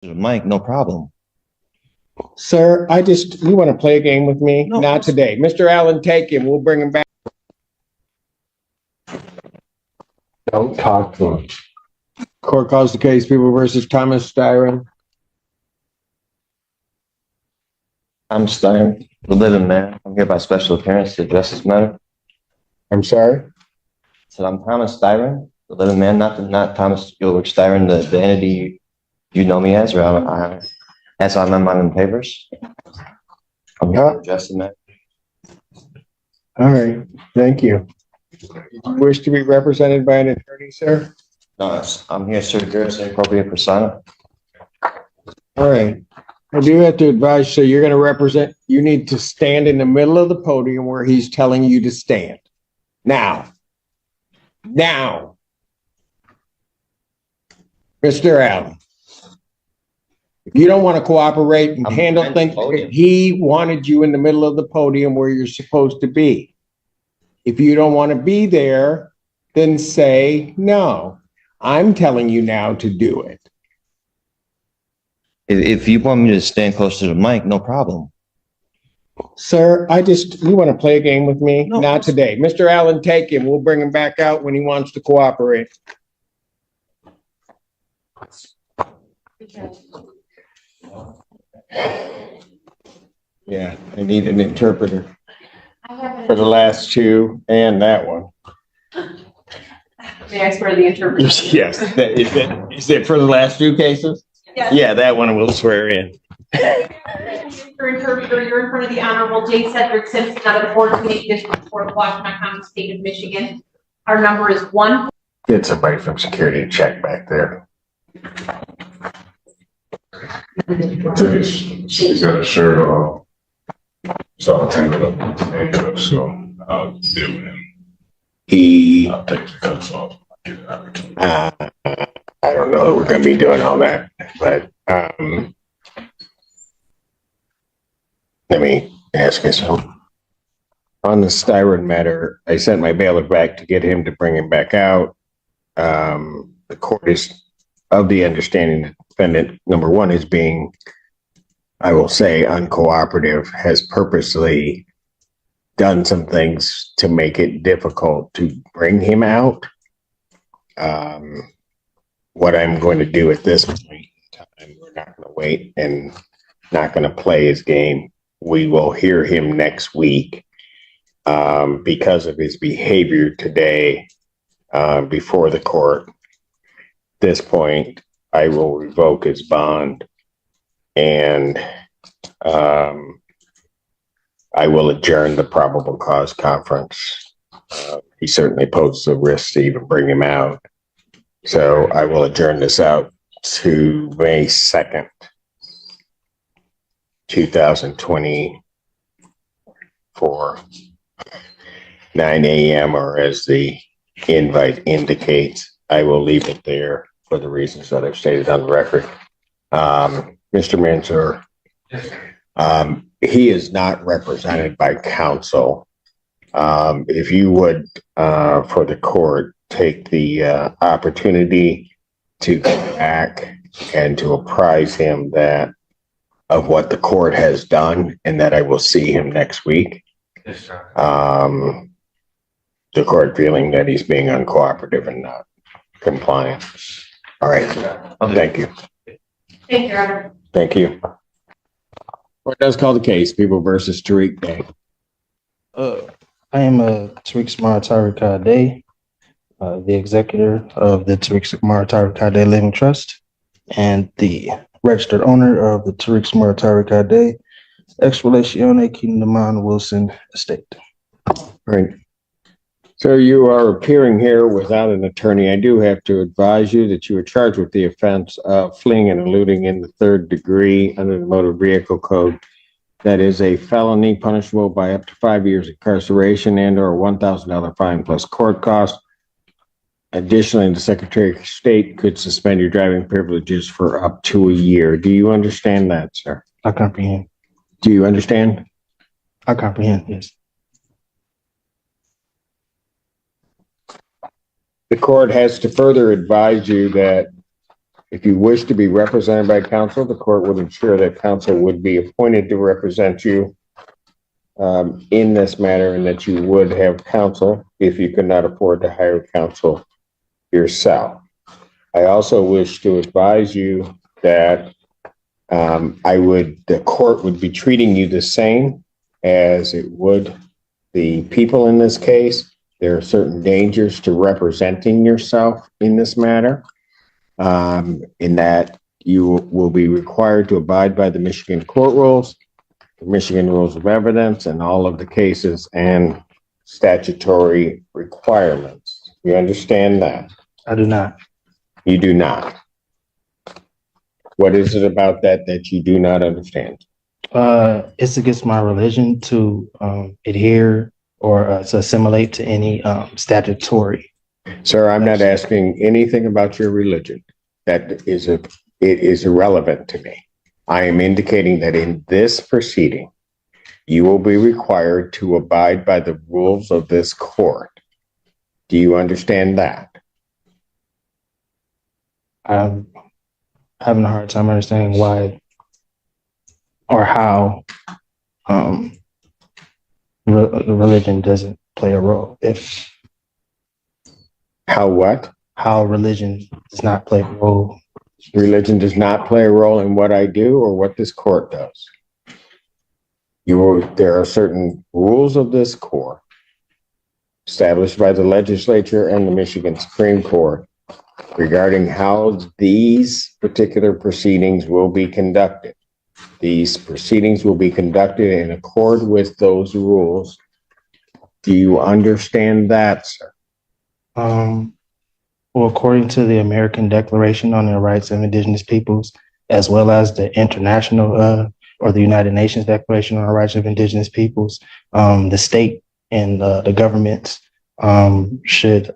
Mike, no problem. Sir, you want to play a game with me? No. Not today. Mr. Allen, take him. We'll bring him back. Don't talk to him. Court calls the case, People versus Thomas Styron. I'm Stein, the living man. I'm here by special appearance to address this matter. I'm sorry? So I'm Thomas Styron, the living man, not Thomas Ulrich Styron, the entity you know me as, or as I'm in papers. I'm here to address the matter. All right. Thank you. You wish to be represented by an attorney, sir? No, I'm here, sir, as an appropriate persona. All right. I do have to advise, so you're going to represent, you need to stand in the middle of the podium where he's telling you to stand. Now. Mr. Allen, if you don't want to cooperate and handle things, he wanted you in the middle of the podium where you're supposed to be. If you don't want to be there, then say no. I'm telling you now to do it. If you want me to stand closer to the mic, no problem. Sir, you want to play a game with me? No. Not today. Mr. Allen, take him. We'll bring him back out when he wants to cooperate. Yeah, I need an interpreter for the last two and that one. May I swear the interpreter? Yes. Is it for the last two cases? Yes. Yeah, that one we'll swear in. Your interpreter, you're in front of the Honorable J. Cedric Simpson out of the 14th District Court of Washington County, State of Michigan. Our number is 1. Get somebody from security to check back there. She's got a shirt off. So I'll take it up to handcuffs, so I'll deal with him. I'll take the cuffs off. Get it out. I don't know that we're going to be doing all that, but let me ask you something. On the Styron matter, I sent my bailiff back to get him to bring him back out. The court is of the understanding that defendant number one is being, I will say, uncooperative, has purposely done some things to make it difficult to bring him out. What I'm going to do at this point in time, we're not going to wait and not going to play his game. We will hear him next week because of his behavior today before the court. At this point, I will revoke his bond and I will adjourn the probable cause conference. He certainly poses a risk to even bring him out. So I will adjourn this out to May 2nd, 2024, 9 a.m. or as the invite indicates. I will leave it there for the reasons that I've stated on the record. Mr. Mansour, he is not represented by counsel. If you would, for the court, take the opportunity to come back and to apprise him of what the court has done and that I will see him next week. Yes, sir. The court feeling that he's being uncooperative and not compliant. All right. Thank you. Thank you, Your Honor. Thank you. Court does call the case, People versus Tariq Day. I am Tariq Samar Tariq Day, the executor of the Tariq Samar Tariq Day Living Trust and the registered owner of the Tariq Samar Tariq Day Ex Relatione Kingdom Wilson Estate. Right. So you are appearing here without an attorney. I do have to advise you that you are charged with the offense of fleeing and eluding in the 3rd degree under the Motor Vehicle Code. That is a felony punishable by up to 5 years incarceration and or $1,000 fine plus court costs. Additionally, the Secretary of State could suspend your driving privileges for up to a year. Do you understand that, sir? I comprehend. Do you understand? I comprehend, yes. The court has to further advise you that If you wish to be represented by counsel, the court would ensure that counsel would be appointed to represent you in this matter, and that you would have counsel if you could not afford to hire counsel yourself. I also wish to advise you that the court would be treating you the same as it would the people in this case. There are certain dangers to representing yourself in this matter, in that you will be required to abide by the Michigan court rules, the Michigan rules of evidence, and all of the cases and statutory requirements. You understand that? I do not. You do not. What is it about that you do not understand? It's against my religion to adhere or to assimilate to any statutory. Sir, I'm not asking anything about your religion. It is irrelevant to me. I am indicating that in this proceeding, you will be required to abide by the rules of this court. Do you understand that? I'm having a hard time understanding why or how religion doesn't play a role. How what? How religion does not play a role. Religion does not play a role in what I do or what this court does. There are certain rules of this court established by the legislature and the Michigan Supreme Court regarding how these particular proceedings will be conducted. These proceedings will be conducted in accord with those rules. Do you understand that, sir? Well, according to the American Declaration on the Rights of Indigenous Peoples, as well as the international or the United Nations Declaration on the Rights of Indigenous Peoples, the state and the governments should.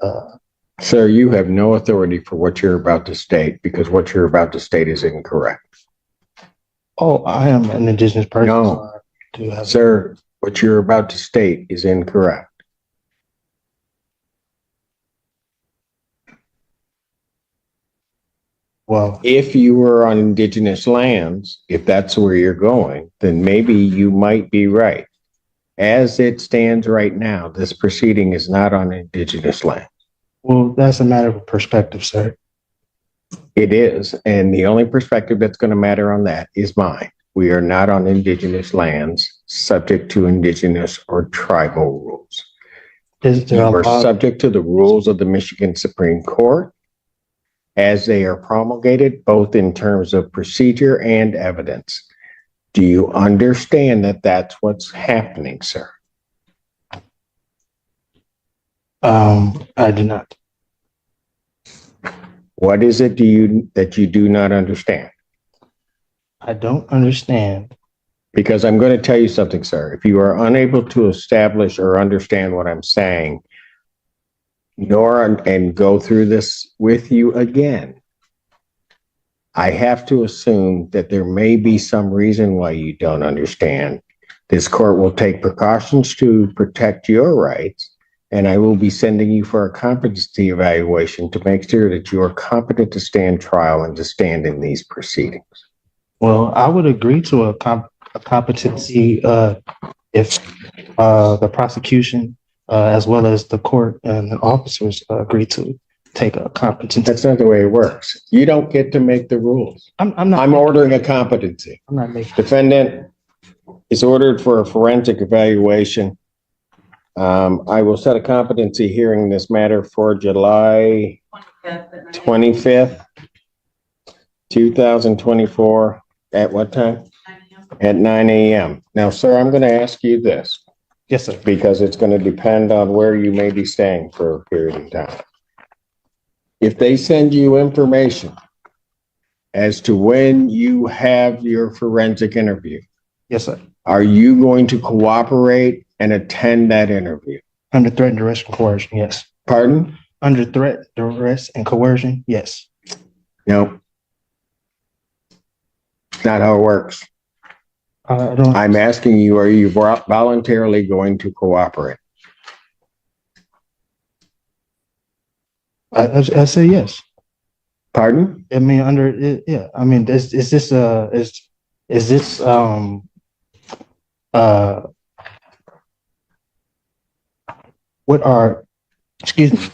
Sir, you have no authority for what you're about to state, because what you're about to state is incorrect. Oh, I am an Indigenous person. No. So I do have. Sir, what you're about to state is incorrect. Well, If you were on indigenous lands, if that's where you're going, then maybe you might be right. As it stands right now, this proceeding is not on indigenous land. well, that's a matter of perspective, sir. It is, and the only perspective that's going to matter on that is mine. We are not on indigenous lands subject to indigenous or tribal rules. Is You there a are law? subject to the rules of the Michigan Supreme Court as they are promulgated, both in terms of procedure and evidence. Do you understand that that's what's happening, sir? I do not. What is it that you do not understand? I don't understand. Because I'm going to tell you something, sir. If you are unable to establish or understand what I'm saying, and go through this with you again, I have to assume that there may be some reason why you don't understand. This court will take precautions to protect your rights, and I will be sending you for a competency evaluation to make sure that you are competent to stand trial and to stand in these proceedings. Well, I would agree to a competency if the prosecution as well as the court and the officers agree to take a competency. That's not the way it works. You don't get to make the rules. I'm not. I'm ordering a competency. I'm not making. Defendant is ordered for a forensic evaluation. I will set a competency hearing in this matter for July 25th, 2024. At what time? At 9 a.m. Now, sir, I'm going to ask you this, Yes, sir. because it's going to depend on where you may be staying for a period of time. If they send you information as to when you have your forensic interview, Yes, sir. are you going to cooperate and attend that interview? Under threat, duress, and coercion. Yes. Pardon? Under threat, duress, and coercion. Yes. No. Not how it works. I don't. I'm asking you, are you voluntarily going to cooperate? I say yes. Pardon? I mean, yeah, I mean, is this, is this, uh, what are, excuse me,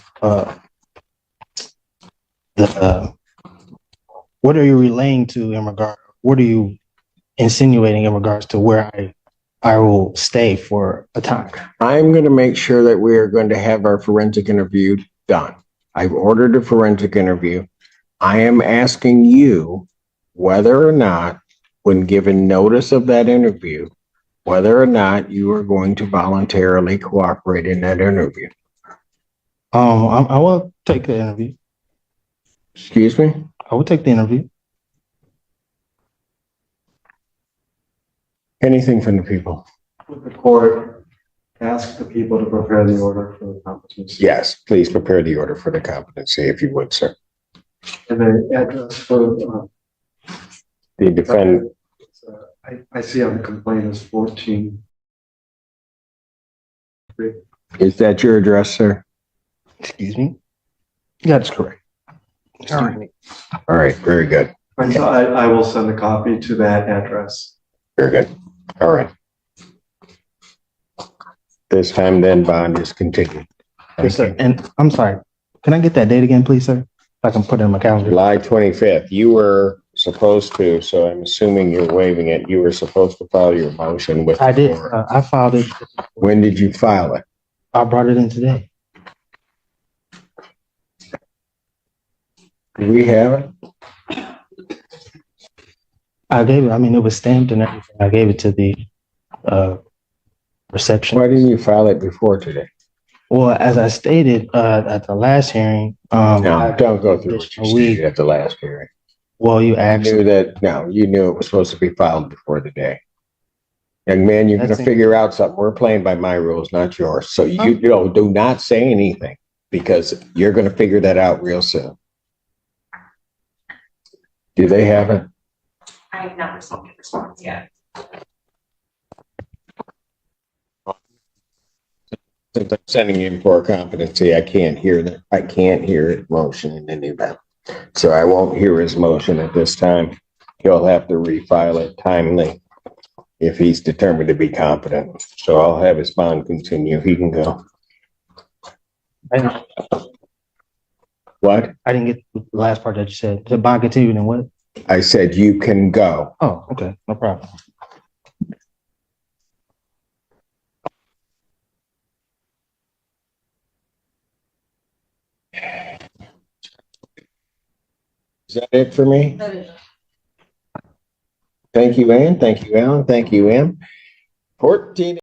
what are you relaying to in regard, what are you insinuating in regards to where I will stay for a time? I'm going to make sure that we are going to have our forensic interview done. I've ordered a forensic interview. I am asking you whether or not, when given notice of that interview, whether or not you are going to voluntarily cooperate in that interview. I will take the interview. Excuse me? I will take the interview. Anything from the people? Would the court ask the people to prepare the order for the competency? Yes, please prepare the order for the competency if you would, sir. And the address for, The defendant, I see on the complaint is 14. is that your address, sir? Excuse me? That's correct. All right, very good. And so I will send a copy to that address. Very good. All right. This time then bond is continued. Yes, sir. And I'm sorry, can I get that date again, please, sir? I can put it in my calendar. July 25th, you were supposed to, so I'm assuming you're waiving it. You were supposed to file your motion with. I the did, court. I filed it. When did you file it? I brought it in today. Do we have it? I gave it, I mean, it was stamped and everything. I gave it to the, reception. Why didn't you file it before today? Well, as I stated, at the last hearing, No, don't go through what you a week. stated at the last hearing. Well, you I asked, knew that, no, you knew it was supposed to be filed before the day. Young man, you're gonna That's it. figure out something. We're playing by my rules, not yours. So you know, do not say anything because you're gonna figure that out real soon. Do they have it? I have not received a response yet. Since I'm sending in for a competency, I can't hear that. I can't hear his motion in any event. So I won't hear his motion at this time. He'll have to refile it timely if he's determined to be competent. So I'll have his bond continue. He can go. I What? didn't get the last part that you said. The bond continued and what? I said you can go. Oh, okay, no problem. Is that it for me? Thank you, Ann. Thank you, Alan. Thank you, Em. 14